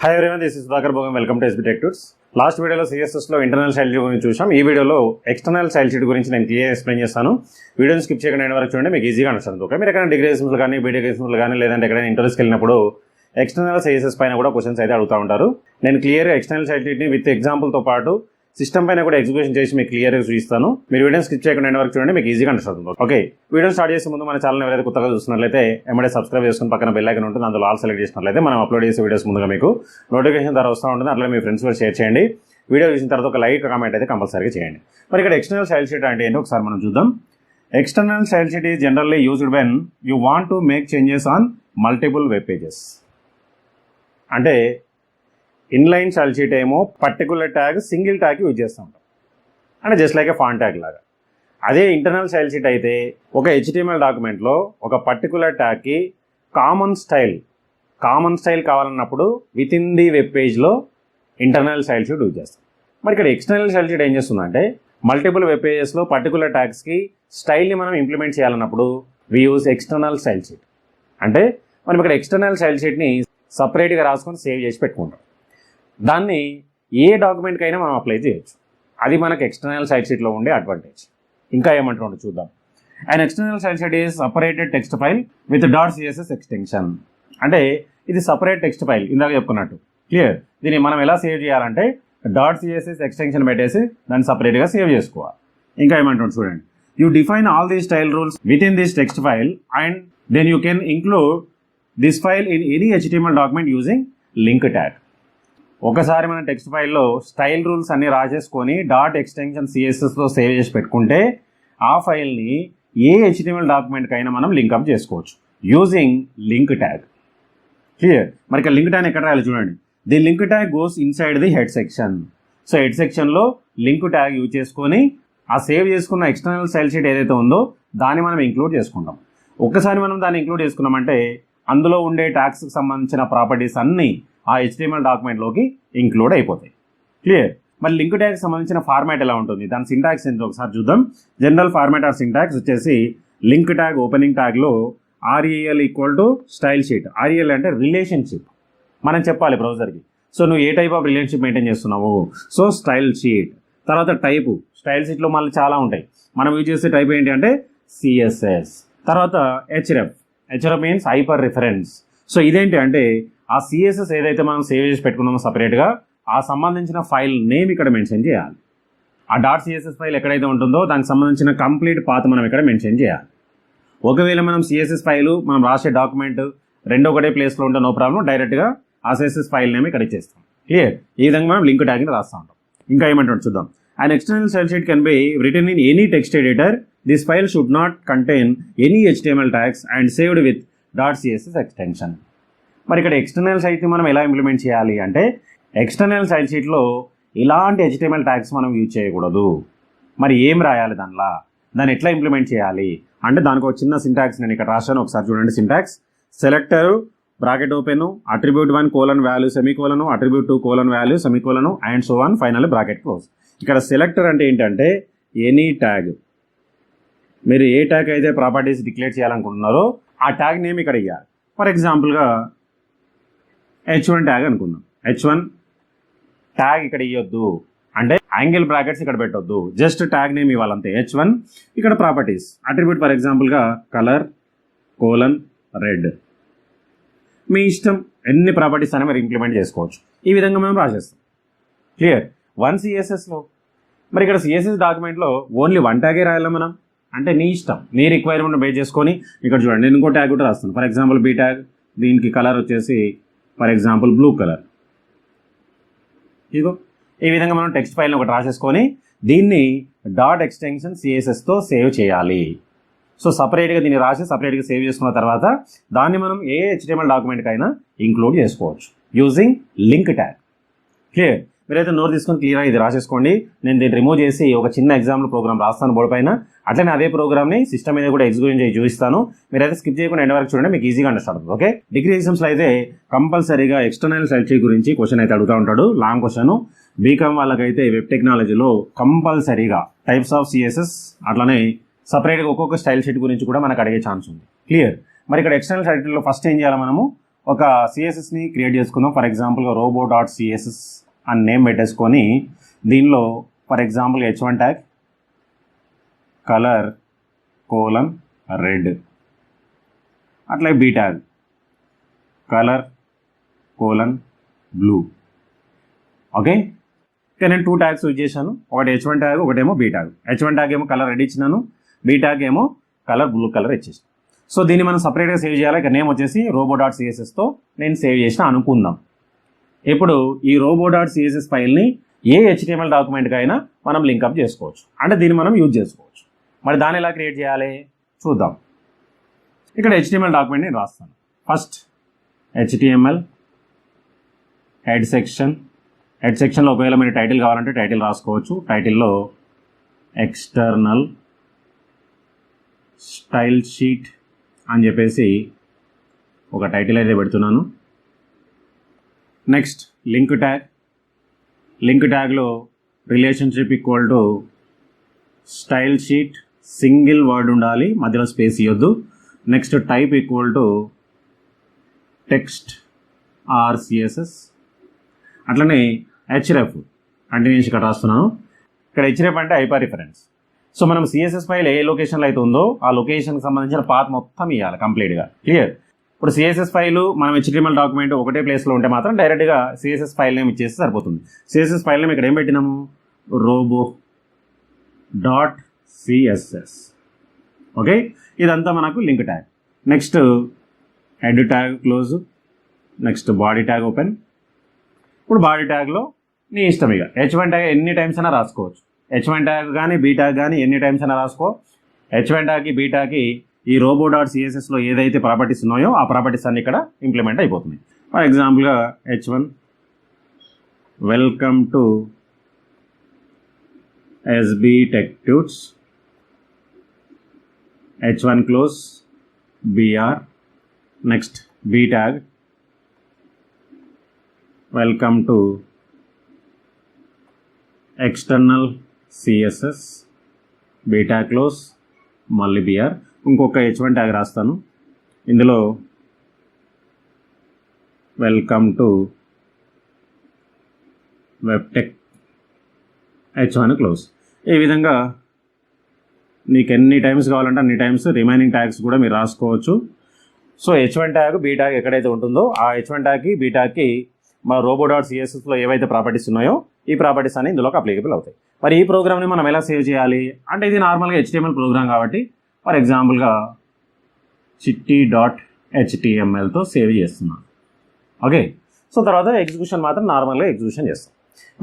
Hi everyone, this is Sudhakar Bhogam. Welcome to SB tech tours. Last వీడియోలో సిఎస్ఎస్లో internal style sheet గురించి చూసాం. ఈ వీడియోలో ఎక్స్టర్నల్ స్టైల్ షీట్ గురించి నేను క్లియర్ ఎక్స్ప్లెయిన్ చేస్తాను. వీడియోని స్కిప్ చేయకుండా ఎండ్ వరకు చూడండి, మీకు ఈజీగా అండర్స్టాండ్. ఓకే, మీరు ఎక్కడైనా డిగ్రీ ఎగ్జామ్స్లో కానీ బీటెక్ ఎగ్జామ్స్లో కానీ లేదంటే ఎక్కడైనా ఇంటర్వ్యూస్కి వెళ్ళినప్పుడు ఎక్స్టర్నల్ సిఎస్ఎస్ పైన కూడా క్వశ్చన్స్ అయితే అడుగుతూ ఉంటారు. నేను క్లియర్గా ఎక్స్టర్నల్ స్టైల్ షీట్ని విత్ ఎగ్జాంపుల్తో పాటు సిస్టమ్ పైన కూడా ఎగ్జిక్యూషన్ చేసి మీకు క్లియర్గా చూపిస్తాను. మీరు వీడియోని స్కిప్ చేయకుండా ఎండ్ వరకు చూడండి, మీకు ఈజీగా అండర్స్టాండ్. ఓకే, వీడియో స్టార్ట్ చేసే ముందు మన ఛానల్ ఎవరైతే కొత్తగా చూస్తున్నట్లయితే ఎమ్మడే సబ్స్క్రైబ్ చేసుకుని పక్కన బెల్ ఐకాన్ ఉంటుంది, అందులో ఆల్ సెలెక్ట్ చేసినట్లయితే మనం అప్లోడ్ చేసే వీడియోస్ ముందుగా మీకు నోటిఫికేషన్ ద్వారా వస్తూ ఉంటుంది. అట్లా మీ ఫ్రెండ్స్ కూడా షేర్ చేయండి. వీడియో చూసిన తర్వాత ఒక లైక్ కామెంట్ అయితే కంపల్సరీగా చేయండి. మరి ఇక్కడ ఎక్స్టర్నల్ స్టైల్ షీట్ అంటే ఏంటో ఒకసారి మనం చూద్దాం. External style sheet is generally used when you want to make changes on multiple web pages. అంటే ఇన్లైన్ స్టైల్ షీట్ ఏమో particular tag single tag use చేస్తూ ఉంటాం, అంటే జస్ట్ లైక్ ఏ ఫాంట్ ట్యాగ్ లాగా. అదే ఇంటర్నల్ స్టైల్ షీట్ అయితే ఒక HTML డాక్యుమెంట్లో ఒక పర్టికులర్ ట్యాగ్కి కామన్ స్టైల్ కావాలన్నప్పుడు విత్ ఇన్ ది వెబ్ పేజ్లో ఇంటర్నల్ స్టైల్ షీట్ యూజ్ చేస్తాం. మరి ఇక్కడ ఎక్స్టర్నల్ స్టైల్ షీట్ ఏం చేస్తుందంటే మల్టిపుల్ వెబ్ పేజెస్లో పర్టికులర్ ట్యాగ్స్కి స్టైల్ని మనం ఇంప్లిమెంట్ చేయాలన్నప్పుడు we use external style sheet. అంటే మనం ఇక్కడ ఎక్స్టర్నల్ స్టైల్ షీట్ని సపరేట్గా రాసుకొని సేవ్ చేసి పెట్టుకుంటాం. దాన్ని ఏ డాక్యుమెంట్కైనా మనం అప్లై చేయొచ్చు. అది మనకు ఎక్స్టర్నల్ స్టైల్ షీట్లో ఉండే అడ్వాంటేజ్. ఇంకా ఏమంటుండో చూద్దాం. And external style sheet is separated text file with .css extension. అంటే ఇది సపరేట్ టెక్స్ట్ ఫైల్, ఇందాక చెప్పుకున్నట్టు. క్లియర్? దీన్ని మనం ఎలా సేవ్ చేయాలంటే .css ఎక్స్టెన్షన్ పెట్టేసి దాన్ని సపరేట్గా సేవ్ చేసుకోవాలి. ఇంకా ఏమంటుంది చూడండి. You define all the style rules with in this text file and then you can include this file in any HTML document using link tag. ఒకసారి మన టెక్స్ట్ ఫైల్లో స్టైల్ రూల్స్ అన్ని రాసేసుకొని ఎక్స్టెన్షన్ CSSలో సేవ్ చేసి పెట్టుకుంటే ఆ ఫైల్ని ఏ HTML డాక్యుమెంట్కైనా మనం link up చేసుకోవచ్చు యూజింగ్ లింక్ ట్యాగ్. క్లియర్? మరి ఇక్కడ లింక్ ట్యాగ్ ఎక్కడ రాయాలి చూడండి. The link tag goes inside the head section. So head సెక్షన్లో లింక్ ట్యాగ్ యూజ్ చేసుకొని ఆ సేవ్ చేసుకున్న ఎక్స్టర్నల్ స్టైల్ షీట్ ఏదైతే ఉందో దాన్ని మనం ఇంక్లూడ్ చేసుకుంటాం. ఒక్కసారి మనం దాన్ని ఇంక్లూడ్ చేసుకున్నామంటే అందులో ఉండే ట్యాగ్స్కి సంబంధించిన ప్రాపర్టీస్ అన్నీ ఆ HTML డాక్యుమెంట్లోకి ఇంక్లూడ్ అయిపోతాయి. క్లియర్? మరి లింక్ ట్యాగ్కి సంబంధించిన ఫార్మాట్ ఎలా ఉంటుంది, దాని సింటాక్స్ ఏంటో ఒకసారి చూద్దాం. జనరల్ ఫార్మాట్ ఆర్ సింటాక్స్ వచ్చేసి లింక్ ట్యాగ్ ఓపెనింగ్ ట్యాగ్లో REL స్టైల్ షీట్. REL అంటే రిలేషన్షిప్ మనం చెప్పాలి బ్రౌజర్కి. సో నువ్వు ఏ టైప్ ఆఫ్ రిలేషన్షిప్ మెయింటైన్ చేస్తున్నావు, సో స్టైల్ షీట్. తర్వాత టైపు, స్టైల్ షీట్లో మళ్ళీ చాలా ఉంటాయి. మనం యూజ్ చేసే టైప్ ఏంటి అంటే CSS. తర్వాత href means hyper reference. So ఇదేంటి అంటే ఆ CSS ఏదైతే మనం సేవ్ చేసి పెట్టుకున్నామో సపరేట్గా ఆ సంబంధించిన ఫైల్ నేమ్ ఇక్కడ మెన్షన్ చేయాలి. ఆ .css ఫైల్ ఎక్కడైతే ఉంటుందో దానికి సంబంధించిన కంప్లీట్ పాత్ మనం ఇక్కడ మెన్షన్ చేయాలి. ఒకవేళ మనం CSS ఫైలు మనం రాసే డాక్యుమెంట్ రెండో ఒకటే ప్లేస్లో ఉంటే నో ప్రాబ్లం, డైరెక్ట్గా ఆ CSS ఫైల్ నేమ్ ఇక్కడ ఇచ్చేస్తాం. క్లియర్? ఈ విధంగా మనం లింక్ ట్యాగ్ని రాస్తూ ఉంటాం. ఇంకా ఏమంటాడు చూద్దాం. An external style sheet can be written in any text editor. This file should not contain any HTML tags and saved with .css extension. మరి ఇక్కడ ఎక్స్టర్నల్ సైట్ని మనం ఎలా ఇంప్లిమెంట్ చేయాలి అంటే ఎక్స్టర్నల్ సైట్ షీట్లో ఇలాంటి HTML ట్యాగ్స్ మనం యూజ్ చేయకూడదు. మరి ఏం రాయాలి దాన్ని ఎట్లా ఇంప్లిమెంట్ చేయాలి అంటే దానికి ఒక చిన్న సింటాక్స్ నేను ఇక్కడ రాశాను, ఒకసారి చూడండి. Syntax selector bracket open attribute1 value semicolon attribute2 value semicolon and so on final bracket close. ఇక్కడ సెలెక్టర్ అంటే ఏంటంటే ఎనీ ట్యాగ్, మీరు ఏ ట్యాగ్ అయితే ప్రాపర్టీస్ డిక్లేర్ చేయాలనుకుంటున్నారో ఆ ట్యాగ్ నేమ్ ఇక్కడ ఇవ్వాలి. ఫర్ ఎగ్జాంపుల్గా H1 ట్యాగ్ అనుకుందాం. H1 ట్యాగ్ ఇక్కడ ఇవ్వద్దు, అంటే యాంగిల్ బ్రాకెట్స్ ఇక్కడ పెట్టొద్దు, జస్ట్ ట్యాగ్ నేమ్ ఇవ్వాలంతే. H1 ఇక్కడ ప్రాపర్టీస్ అట్రిబ్యూట్ ఫర్ ఎగ్జాంపుల్గా కలర్ రెడ్. మీ ఇష్టం ఎన్ని ప్రాపర్టీస్ అని మీరు ఇంప్లిమెంట్ చేసుకోవచ్చు. ఈ విధంగా మనం రాసేస్తాం. క్లియర్? CSSలో మరి ఇక్కడ CSS డాక్యుమెంట్లో ఓన్లీ వన్ ట్యాగే రాయాలి మనం అంటే నీ ఇష్టం, నీ రిక్వైర్మెంట్ బేస్ చేసుకొని ఇక్కడ చూడండి నేను ఇంకో ట్యాగ్ కూడా రాస్తాను. ఫర్ ఎగ్జాంపుల్ B ట్యాగ్, దీనికి కలర్ వచ్చేసి ఫర్ ఎగ్జాంపుల్ బ్లూ కలర్. ఇదిగో ఈ విధంగా మనం టెక్స్ట్ ఫైల్ని ఒకటి రాసేసుకొని దీన్ని ఎక్స్టెన్షన్ CSSతో సేవ్ చేయాలి. సో సపరేట్గా దీన్ని రాసి సపరేట్గా సేవ్ చేసుకున్న తర్వాత దాన్ని మనం ఏ HTML డాక్యుమెంట్కైనా ఇంక్లూడ్ చేసుకోవచ్చు యూజింగ్ లింక్ ట్యాగ్. క్లియర్? మీరైతే నోట్ తీసుకొని క్లియర్గా ఇది రాసేసుకోండి. నేను దీన్ని రిమూవ్ చేసి ఒక చిన్న ఎగ్జాంపుల్ ప్రోగ్రామ్ రాస్తాను బోర్డు పైన. అట్లనే అదే ప్రోగ్రామ్ని సిస్టమ్ మీద కూడా ఎగ్జిక్యూట్ చేసి చూపిస్తాను. మీరైతే స్కిప్ చేయకుండా ఎండ్ వరకు చూడండి, మీకు ఈజీగా అండర్స్టాండ్ అవుతుంది. ఓకే, డిగ్రీ ఎగ్జామ్స్లో అయితే కంపల్సరీగా ఎక్స్టర్నల్ స్టైల్ షీట్ గురించి క్వశ్చన్ అయితే అడుగుతూ ఉంటాడు, లాంగ్ క్వశ్చన్. బీకామ్ వాళ్ళకైతే వెబ్ టెక్నాలజీలో కంపల్సరీగా టైప్స్ ఆఫ్ CSS అట్లనే సపరేట్గా ఒక్కొక్క స్టైల్ షీట్ గురించి కూడా మనకు అడిగే ఛాన్స్ ఉంది. క్లియర్? మరి ఇక్కడ ఎక్స్టర్నల్ స్టైల్ షీట్లో ఫస్ట్ ఏం చేయాలి, మనము ఒక సిఎస్ఎస్ని క్రియేట్ చేసుకుందాం. ఫర్ ఎగ్జాంపుల్గా robo.css అని నేమ్ పెట్టేసుకొని దీనిలో for example h1 tag colour red, అట్లా B tag colour blue. Okay, ఇక్కడ నేను 2 ట్యాగ్స్ యూజ్ చేశాను. ఒకటి h1 ట్యాగ్, ఒకటేమో బీ ట్యాగ్. h1 ట్యాగ్ ఏమో కలర్ రెడ్ ఇచ్చినాను, బీ ట్యాగ్ ఏమో బ్లూ కలర్ ఇచ్చేసాను. సో దీన్ని మనం సపరేట్గా సేవ్ చేయాలి. ఇక్కడ నేమ్ వచ్చేసి robo.cssతో నేను సేవ్ చేసిన అనుకుందాం. ఇప్పుడు ఈ robo.css ఫైల్ని ఏ HTML డాక్యుమెంట్కైనా మనం లింకప్ చేసుకోవచ్చు, అంటే దీన్ని మనం యూజ్ చేసుకోవచ్చు. మరి దాన్ని ఎలా క్రియేట్ చేయాలి చూద్దాం. ఇక్కడ HTML డాక్యుమెంట్ నేను రాస్తాను. ఫస్ట్ HTML హెడ్ సెక్షన్లో ఒకవేళ మీరు టైటిల్ కావాలంటే టైటిల్ రాసుకోవచ్చు. టైటిల్లో ఎక్స్టర్నల్ స్టైల్ షీట్ అని చెప్పేసి ఒక టైటిల్ అయితే పెడుతున్నాను. నెక్స్ట్ లింక్ ట్యాగ్లో relationship equal to style sheet, single word ఉండాలి, మధ్యలో స్పేస్ ఇవ్వద్దు. Next type equal to text or CSS. అట్లనే href కంటిన్యూస్ ఇక్కడ రాస్తున్నాను. ఇక్కడ href అంటే హైపర్ రిఫరెన్స్. సో మనం సిఎస్ఎస్ ఫైల్ ఏ లొకేషన్లో అయితే ఉందో ఆ లొకేషన్కి సంబంధించిన పాత్ మొత్తం ఇవ్వాలి కంప్లీట్గా. క్లియర్? ఇప్పుడు సిఎస్ఎస్ ఫైల్ మనం HTML డాక్యుమెంట్ ఒకటే ప్లేస్లో ఉంటే మాత్రం డైరెక్ట్గా సిఎస్ఎస్ ఫైల్ నేమ్ ఇచ్చేస్తే సరిపోతుంది. సిఎస్ఎస్ ఫైల్ నేమ్ ఇక్కడ ఏం పెట్టినాము, robo.css. ఓకే, ఇదంతా మనకు link tag. Next head tag close, next body tag open. ఇప్పుడు బాడీ ట్యాగ్లో నీ ఇష్టం, ఇక h1 ట్యాగ్ ఎన్ని టైమ్స్ అయినా రాసుకోవచ్చు. h1 ట్యాగ్ కానీ బీ ట్యాగ్ కానీ ఎన్ని టైమ్స్ అయినా రాసుకో. h1 ట్యాగ్కి బీ ట్యాగ్కి ఈ robo.cssలో ఏదైతే ప్రాపర్టీస్ ఉన్నాయో ఆ ప్రాపర్టీస్ అన్ని ఇక్కడ ఇంప్లిమెంట్ అయిపోతున్నాయి. ఫర్ ఎగ్జాంపుల్గా h1 welcome to SB Tech Tuts, h1 close br. Next B tag welcome to external CSS, B tag close, మళ్ళీ br. ఇంకొక h1 ట్యాగ్ రాస్తాను. ఇందులో welcome to web tech, h1 close. ఈ విధంగా మీకు ఎన్ని టైమ్స్ కావాలంటే అన్ని టైమ్స్ రిమైనింగ్ ట్యాగ్స్ కూడా మీరు రాసుకోవచ్చు. So h1 tag B tag ఎక్కడైతే ఉంటుందో ఆ h1 ట్యాగ్కి బీ ట్యాగ్కి మా robo.cssలో ఏవైతే ప్రాపర్టీస్ ఉన్నాయో ఈ ప్రాపర్టీస్ అన్ని ఇందులోకి అప్లికబుల్ అవుతాయి. మరి ఈ ప్రోగ్రామ్ని మనం ఎలా సేవ్ చేయాలి అంటే ఇది నార్మల్గా HTML ప్రోగ్రామ్ కాబట్టి ఫర్ ఎగ్జాంపుల్గా chitti.htmlతో సేవ్ చేస్తున్నాను. ఓకే, సో తర్వాత ఎగ్జిక్యూషన్ మాత్రం నార్మల్గా ఎగ్జిక్యూషన్ చేస్తాం.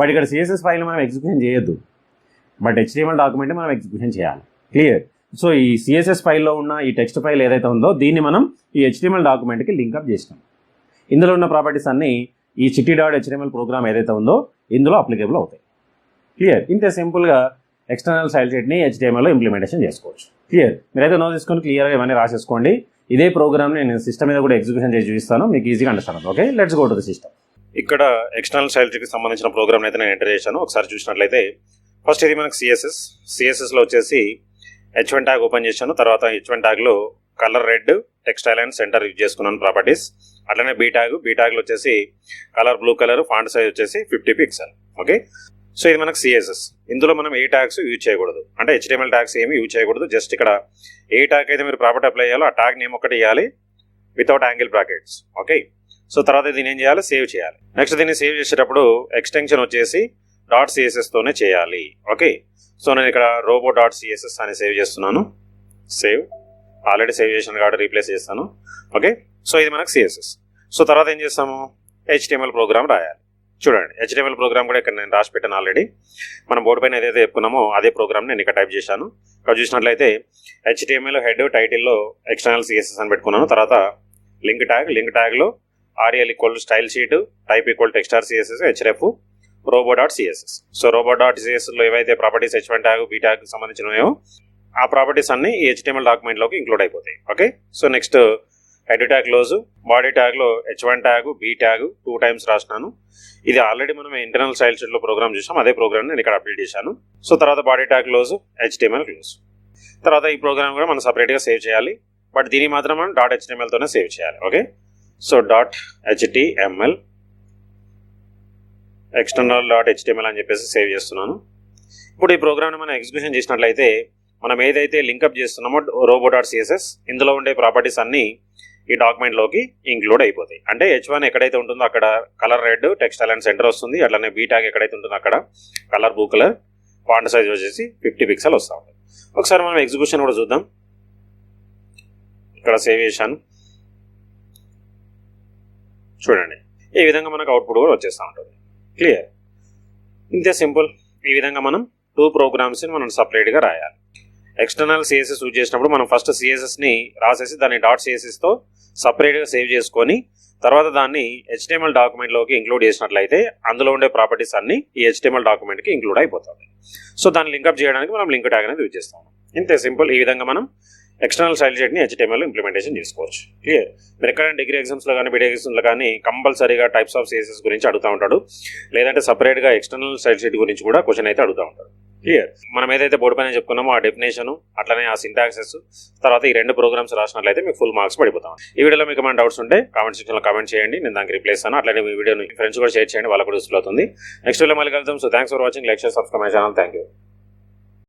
బట్ ఇక్కడ సిఎస్ఎస్ ఫైల్ని మనం ఎగ్జిక్యూషన్ చేయొద్దు, బట్ HTML డాక్యుమెంట్ మనం ఎగ్జిక్యూషన్ చేయాలి. క్లియర్? సో ఈ సిఎస్ఎస్ ఫైల్లో ఉన్న ఈ టెక్స్ట్ ఫైల్ ఏదైతే ఉందో దీన్ని మనం ఈ HTML డాక్యుమెంట్కి లింకప్ చేసినాం. ఇందులో ఉన్న ప్రాపర్టీస్ అన్నీ ఈ chitti.html ప్రోగ్రామ్ ఏదైతే ఉందో ఇందులో అప్లికేబుల్ అవుతాయి. క్లియర్? ఇంత సింపుల్గా ఎక్స్టర్నల్ స్టైల్ షీట్ని HTMLలో ఇంప్లిమెంటేషన్ చేసుకోవచ్చు. క్లియర్? మీరైతే నోట్ తీసుకొని క్లియర్గా ఇవన్నీ రాసేసుకోండి. ఇదే ప్రోగ్రామ్ని నేను సిస్టమ్ మీద కూడా ఎగ్జిక్యూషన్ చేసి చూపిస్తాను, మీకు ఈజీగా understand. Okay, let's go to the system. ఇక్కడ ఎక్స్టర్నల్ స్టైల్ షీట్కి సంబంధించిన ప్రోగ్రామ్ అయితే నేను ఎంటర్ చేశాను. ఒకసారి చూసినట్లయితే ఫస్ట్ ఇది మనకు సిఎస్ఎస్లో వచ్చేసి h1 ట్యాగ్ ఓపెన్ చేశాను. తర్వాత h1 ట్యాగ్లో colour red, text align and centre use చేసుకున్నాను ప్రాపర్టీస్. అట్లనే బీ ట్యాగ్లో వచ్చేసి colour blue colour, font size వచ్చేసి 50 పిక్సెల్. ఓకే, సో ఇది మనకు సిఎస్ఎస్. ఇందులో మనం ఏ ట్యాగ్స్ యూజ్ చేయకూడదు, అంటే HTML ట్యాగ్స్ ఏమి యూజ్ చేయకూడదు. జస్ట్ ఇక్కడ ఏ ట్యాగ్ అయితే మీరు ప్రాపర్టీ అప్లై చేయాలో ఆ ట్యాగ్ నేమ్ ఒకటి ఇవ్వాలి without angle brackets. Okay, so తర్వాత దీన్ని ఏం చేయాలి, సేవ్ చేయాలి. నెక్స్ట్ దీన్ని సేవ్ చేసేటప్పుడు ఎక్స్టెన్షన్ వచ్చేసి .css తోనే చేయాలి. ఓకే, సో నేను ఇక్కడ robo.css అని సేవ్ చేస్తున్నాను. సేవ్, ఆల్రెడీ సేవ్ చేశాను కాబట్టి రీప్లేస్ చేస్తాను. ఓకే, సో ఇది మనకు సిఎస్ఎస్. సో తర్వాత ఏం చేస్తాము, HTML ప్రోగ్రామ్ రాయాలి. చూడండి, HTML ప్రోగ్రామ్ కూడా ఇక్కడ నేను రాసి పెట్టాను ఆల్రెడీ. మనం బోర్డు పైన ఏదైతే చెప్పుకున్నామో అదే ప్రోగ్రామ్ నేను ఇక్కడ టైప్ చేశాను. ఇక్కడ చూసినట్లయితే HTML హెడ్ టైటిల్లో ఎక్స్టర్నల్ సిఎస్ఎస్ అని పెట్టుకున్నాను. తర్వాత లింక్ ట్యాగ్లో RL equal style sheet, type equal text CSS, href, robo.css. So robo.cssలో ఏవైతే properties h1 tag B tag సంబంధించినవో ఆ ప్రాపర్టీస్ అన్ని ఈ HTML డాక్యుమెంట్లోకి ఇంక్లూడ్ అయిపోతాయి. Okay, so next head tag close, body ట్యాగ్లో h1 tag B tag 2 times రాసినాను. ఇది ఆల్రెడీ మనం ఇంటర్నల్ స్టైల్ షీట్లో ప్రోగ్రామ్ చూసాం, అదే ప్రోగ్రామ్ నేను ఇక్కడ అప్డేట్ చేశాను. సో తర్వాత body tag close, HTML close. తర్వాత ఈ ప్రోగ్రామ్ కూడా మనం సపరేట్గా సేవ్ చేయాలి, బట్ దీన్ని మాత్రం మనం .html తోనే సేవ్ చేయాలి. ఓకే, సో .html external.html అని చెప్పేసి సేవ్ చేస్తున్నాను. ఇప్పుడు ఈ ప్రోగ్రామ్ని మనం ఎగ్జిక్యూషన్ చేసినట్లయితే మనం ఏదైతే లింకప్ చేస్తున్నామో robo.css ఇందులో ఉండే ప్రాపర్టీస్ అన్నీ ఈ డాక్యుమెంట్లోకి ఇంక్లూడ్ అయిపోతాయి. అంటే H1 ఎక్కడైతే ఉంటుందో అక్కడ colour red, text align centre వస్తుంది. అట్లనే బీ ట్యాగ్ ఎక్కడైతే ఉంటుందో అక్కడ colour blue colour, font size వచ్చేసి 50 పిక్సెల్ వస్తూ ఉంటుంది. ఒకసారి మనం ఎగ్జిక్యూషన్ కూడా చూద్దాం. ఇక్కడ సేవ్ చేశాను, చూడండి ఈ విధంగా మనకు అవుట్పుట్ కూడా వచ్చేస్తూ ఉంటుంది. క్లియర్, ఇంతే సింపుల్. ఈ విధంగా మనం 2 ప్రోగ్రామ్స్ని మనం సపరేట్గా రాయాలి. ఎక్స్టర్నల్ సిఎస్ఎస్ యూజ్ చేసినప్పుడు మనం ఫస్ట్ సిఎస్ఎస్ని రాసేసి దాన్ని .cssతో సపరేట్గా సేవ్ చేసుకొని తర్వాత దాన్ని HTML డాక్యుమెంట్లోకి ఇంక్లూడ్ చేసినట్లయితే అందులో ఉండే ప్రాపర్టీస్ అన్ని ఈ HTML డాక్యుమెంట్కి ఇంక్లూడ్ అయిపోతుంది. సో దాన్ని లింకప్ చేయడానికి మనం లింక్ ట్యాగ్ అనేది యూజ్ చేస్తాము. ఇంతే సింపుల్. ఈ విధంగా మనం ఎక్స్టర్నల్ స్టైల్ షీట్ని HTML ఇంప్లిమెంటేషన్ చేసుకోవచ్చు. క్లియర్. మీరు ఎక్కడైనా డిగ్రీ ఎగ్జామ్స్లో కానీ బీటెక్ ఎగ్జామ్స్లో కానీ కంపల్సరీగా టైప్స్ ఆఫ్ సిఎస్ఎస్ గురించి అడుగుతూ ఉంటాడు, లేదంటే సపరేట్గా ఎక్స్టర్నల్ స్టైల్ షీట్ గురించి కూడా క్వశ్చన్ అయితే అడుగుతూ ఉంటాడు. క్లియర్. మనం ఏదైతే బోర్డు పైన చెప్పుకున్నామో ఆ డెఫినేషన్, అట్లనే ఆ సింటాక్సెస్, తర్వాత ఈ 2 ప్రోగ్రామ్స్ రాసినట్లయితే మీకు ఫుల్ మార్క్స్ పడిపోతాం. ఈ వీడియోలో మీకు ఏమైనా డౌట్స్ ఉంటే కామెంట్ సెక్షన్లో కామెంట్ చేయండి, నేను దానికి రిప్లై ఇస్తాను. అట్లనే ఈ వీడియోని ఫ్రెండ్స్ కూడా షేర్ చేయండి, వాళ్ళకు కూడా యూస్ఫుల్ అవుతుంది. నెక్స్ట్ వీడియో మళ్ళీ కలుద్దాం. So thanks for watching. Like, share, subscribe my channel. Thank you.